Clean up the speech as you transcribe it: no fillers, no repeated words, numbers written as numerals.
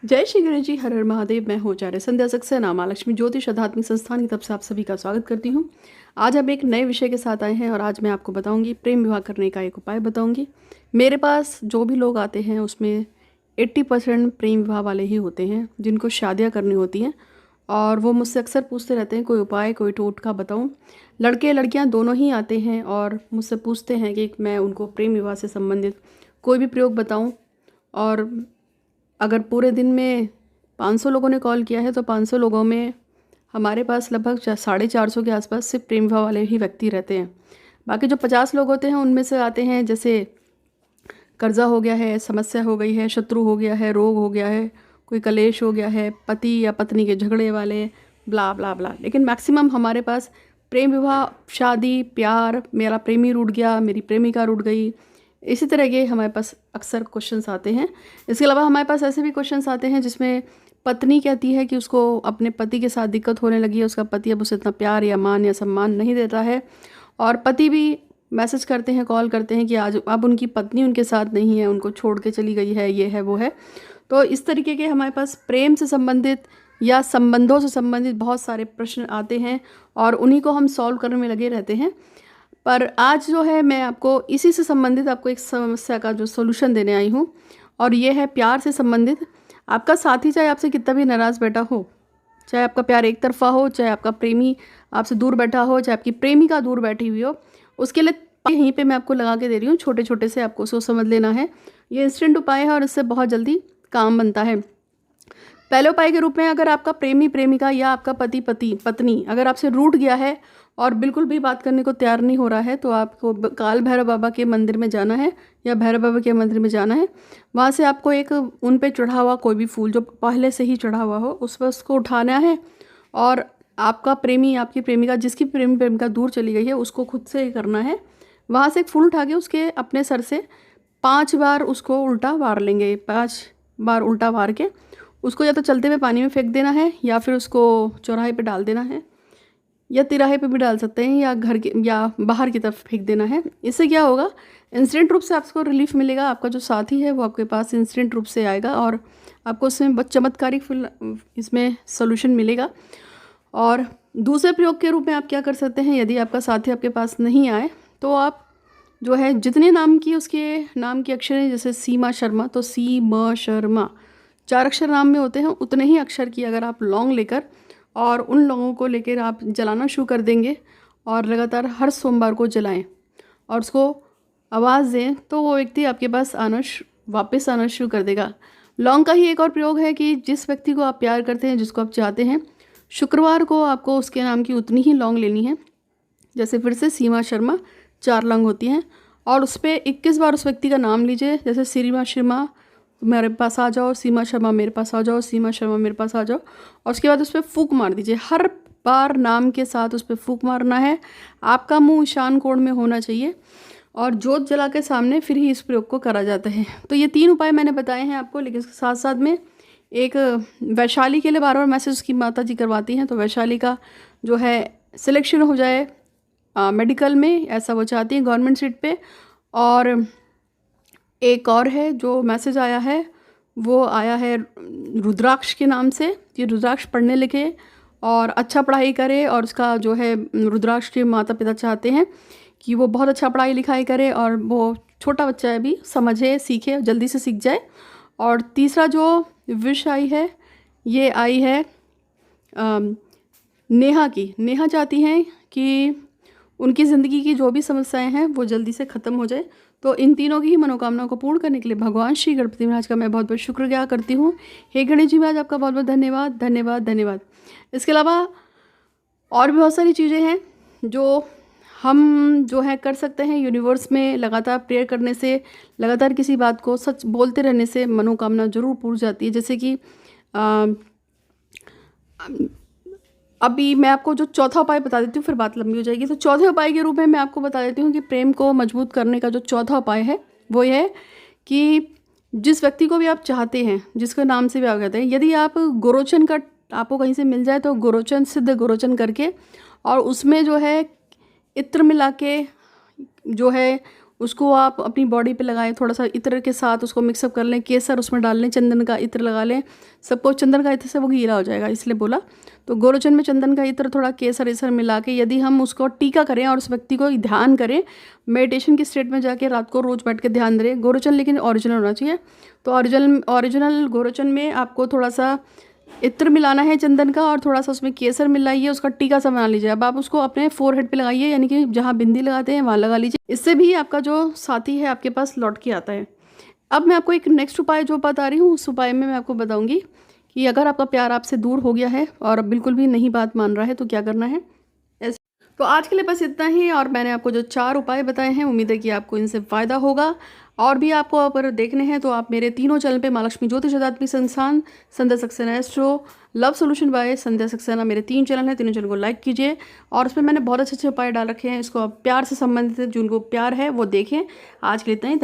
जय श्री गणेश जी, हर हर महादेव। मैं हूँ आचार्य संध्या सक्सेना, माँ लक्ष्मी ज्योतिष आध्यात्मिक संस्थान की तरफ से आप सभी का स्वागत करती हूँ। आज हम एक नए विषय के साथ आए हैं और आज मैं आपको बताऊंगी प्रेम विवाह करने का एक उपाय बताऊंगी। मेरे पास जो भी लोग आते हैं उसमें 80% प्रेम विवाह वाले ही होते हैं जिनको शादियाँ करनी होती हैं और वो मुझसे अक्सर पूछते रहते हैं कोई उपाय, कोई टोटका बताऊँ। लड़के लड़कियाँ दोनों ही आते हैं और मुझसे पूछते हैं कि मैं उनको प्रेम विवाह से संबंधित कोई भी प्रयोग बताऊँ। और अगर पूरे दिन में 500 लोगों ने कॉल किया है तो 500 लोगों में हमारे पास लगभग 450 के आसपास सिर्फ प्रेम विवाह वाले ही व्यक्ति रहते हैं। बाकी जो 50 लोग होते हैं उनमें से आते हैं जैसे कर्जा हो गया है, समस्या हो गई है, शत्रु हो गया है, रोग हो गया है, कोई कलेश हो गया है, पति या पत्नी के झगड़े वाले, ब्ला ब्ला ब्ला। लेकिन मैक्सिमम हमारे पास प्रेम विवाह, शादी, प्यार, मेरा प्रेमी रूठ गया, मेरी प्रेमिका रूठ गई, इसी तरह के हमारे पास अक्सर क्वेश्चंस आते हैं। इसके अलावा हमारे पास ऐसे भी क्वेश्चंस आते हैं जिसमें पत्नी कहती है कि उसको अपने पति के साथ दिक्कत होने लगी है, उसका पति अब उसे इतना प्यार या मान या सम्मान नहीं देता है, और पति भी मैसेज करते हैं, कॉल करते हैं कि आज अब उनकी पत्नी उनके साथ नहीं है, उनको छोड़ के चली गई है, ये है वो है। तो इस तरीके के हमारे पास प्रेम से संबंधित या संबंधों से संबंधित बहुत सारे प्रश्न आते हैं और उन्हीं को हम सॉल्व करने में लगे रहते हैं। पर आज जो है मैं आपको इसी से संबंधित आपको एक समस्या का जो सॉल्यूशन देने आई हूँ, और ये है प्यार से संबंधित। आपका साथी चाहे आपसे कितना भी नाराज़ बैठा हो, चाहे आपका प्यार एक तरफा हो, चाहे आपका प्रेमी आपसे दूर बैठा हो, चाहे आपकी प्रेमिका दूर बैठी हुई हो, उसके लिए यहीं पे मैं आपको लगा के दे रही हूँ। छोटे छोटे से आपको सोच समझ लेना है। ये इंस्टेंट उपाय है और इससे बहुत जल्दी काम बनता है। पहले उपाय के रूप में, अगर आपका प्रेमी प्रेमिका या आपका पत्नी अगर आपसे रूठ गया है और बिल्कुल भी बात करने को तैयार नहीं हो रहा है, तो आपको काल भैरव बाबा के मंदिर में जाना है या भैरव बाबा के मंदिर में जाना है। वहाँ से आपको एक उन पे चढ़ा हुआ कोई भी फूल जो पहले से ही चढ़ा हुआ हो उस पर उसको उठाना है, और आपका प्रेमी, आपकी प्रेमिका, जिसकी प्रेमी प्रेमिका दूर चली गई है, उसको खुद से करना है। वहाँ से एक फूल उठा के उसके अपने सर से 5 बार उसको उल्टा वार लेंगे। 5 बार उल्टा वार के उसको या तो चलते हुए पानी में फेंक देना है या फिर उसको चौराहे पे डाल देना है, या तिराहे पे भी डाल सकते हैं, या घर के या बाहर की तरफ फेंक देना है। इससे क्या होगा, इंस्टेंट रूप से आपको रिलीफ मिलेगा। आपका जो साथी है वो आपके पास इंस्टेंट रूप से आएगा और आपको उसमें बहुत चमत्कारिक फुल इसमें सोल्यूशन मिलेगा। और दूसरे प्रयोग के रूप में आप क्या कर सकते हैं, यदि आपका साथी आपके पास नहीं आए तो आप जो है जितने नाम की उसके नाम के अक्षर हैं, जैसे सीमा शर्मा, तो सी म शर्मा 4 अक्षर नाम में होते हैं, उतने ही अक्षर की अगर आप लौंग लेकर और उन लोगों को लेकर आप जलाना शुरू कर देंगे और लगातार हर सोमवार को जलाएं और उसको आवाज़ दें, तो वो व्यक्ति आपके पास वापस आना शुरू कर देगा। लौंग का ही एक और प्रयोग है कि जिस व्यक्ति को आप प्यार करते हैं, जिसको आप चाहते हैं, शुक्रवार को आपको उसके नाम की उतनी ही लौंग लेनी है, जैसे फिर से सीमा शर्मा 4 लौंग होती हैं, और उस पर 21 बार उस व्यक्ति का नाम लीजिए। जैसे सीमा शर्मा मेरे पास आ जाओ, सीमा शर्मा मेरे पास आ जाओ, सीमा शर्मा मेरे पास आ जाओ, और उसके बाद उस पर फूंक मार दीजिए। हर बार नाम के साथ उस पर फूंक मारना है। आपका मुंह ईशान कोण में होना चाहिए और जोत जला के सामने फिर ही इस प्रयोग को करा जाता है। तो ये 3 उपाय मैंने बताए हैं आपको, लेकिन इसके साथ साथ में एक वैशाली के लिए बार बार मैसेज उसकी माता जी करवाती हैं, तो वैशाली का जो है सिलेक्शन हो जाए मेडिकल में, ऐसा वो चाहती हैं गवर्नमेंट सीट पे। और एक और है जो मैसेज आया है, वो आया है रुद्राक्ष के नाम से कि रुद्राक्ष पढ़ने लिखे और अच्छा पढ़ाई करे, और उसका जो है रुद्राक्ष के माता पिता चाहते हैं कि वो बहुत अच्छा पढ़ाई लिखाई करे और वो छोटा बच्चा है भी, समझे, सीखे, जल्दी से सीख जाए। और तीसरा जो विश आई है, ये आई है नेहा की। नेहा चाहती हैं कि उनकी ज़िंदगी की जो भी समस्याएं हैं वो जल्दी से ख़त्म हो जाए। तो इन तीनों की ही मनोकामनाओं को पूर्ण करने के लिए भगवान श्री गणपति महाराज का मैं बहुत बहुत शुक्रिया करती हूँ। हे गणेश जी महाराज, आपका बहुत बहुत धन्यवाद धन्यवाद धन्यवाद। इसके अलावा और भी बहुत सारी चीज़ें हैं जो हम जो है कर सकते हैं। यूनिवर्स में लगातार प्रेयर करने से, लगातार किसी बात को सच बोलते रहने से मनोकामना जरूर पूर्ण जाती है। जैसे कि अभी मैं आपको जो चौथा उपाय बता देती हूँ, फिर बात लंबी हो जाएगी। तो चौथे उपाय के रूप में मैं आपको बता देती हूँ कि प्रेम को मजबूत करने का जो चौथा उपाय है वो ये है कि जिस व्यक्ति को भी आप चाहते हैं, जिसके नाम से भी आप कहते हैं, यदि आप गोरोचन का आपको कहीं से मिल जाए तो गोरोचन, सिद्ध गोरोचन करके, और उसमें जो है इत्र मिला के जो है उसको आप अपनी बॉडी पे लगाएं, थोड़ा सा इत्र के साथ उसको मिक्सअप कर लें, केसर उसमें डाल लें, चंदन का इत्र लगा लें। सपोज चंदन का इत्र से वो गीला हो जाएगा इसलिए बोला, तो गोरोचन में चंदन का इत्र थोड़ा केसर इसर मिला के यदि हम उसको टीका करें और उस व्यक्ति को ध्यान करें, मेडिटेशन की स्टेट में जाके रात को रोज़ बैठ के ध्यान दें। गोरोचन लेकिन ओरिजिनल होना चाहिए। तो ओरिजिनल गोरोचन में आपको थोड़ा सा इत्र मिलाना है चंदन का और थोड़ा सा उसमें केसर मिलाइए, उसका टीका सा बना लीजिए। अब आप उसको अपने फोरहेड पे लगाइए, यानी कि जहाँ बिंदी लगाते हैं वहाँ लगा लीजिए। इससे भी आपका जो साथी है आपके पास लौट के आता है। अब मैं आपको एक नेक्स्ट उपाय जो बता रही हूँ, उस उपाय में मैं आपको बताऊँगी कि अगर आपका प्यार आपसे दूर हो गया है और अब बिल्कुल भी नहीं बात मान रहा है तो क्या करना है। ऐसे तो आज के लिए बस इतना ही, और मैंने आपको जो 4 उपाय बताए हैं उम्मीद है कि आपको इनसे फ़ायदा होगा। और भी आपको अगर देखने हैं तो आप मेरे तीनों चैनल पे Mahalakshmi Jyotish Adhyatmik Sansthan, Sandhya Saxena astro, love solution by Sandhya Saxena, मेरे 3 चैनल हैं। तीनों चैनल को लाइक कीजिए और उसमें मैंने बहुत अच्छे अच्छे उपाय डाल रखे हैं। इसको आप प्यार से संबंधित जिनको प्यार है वो देखें। आज के लिए इतना ही।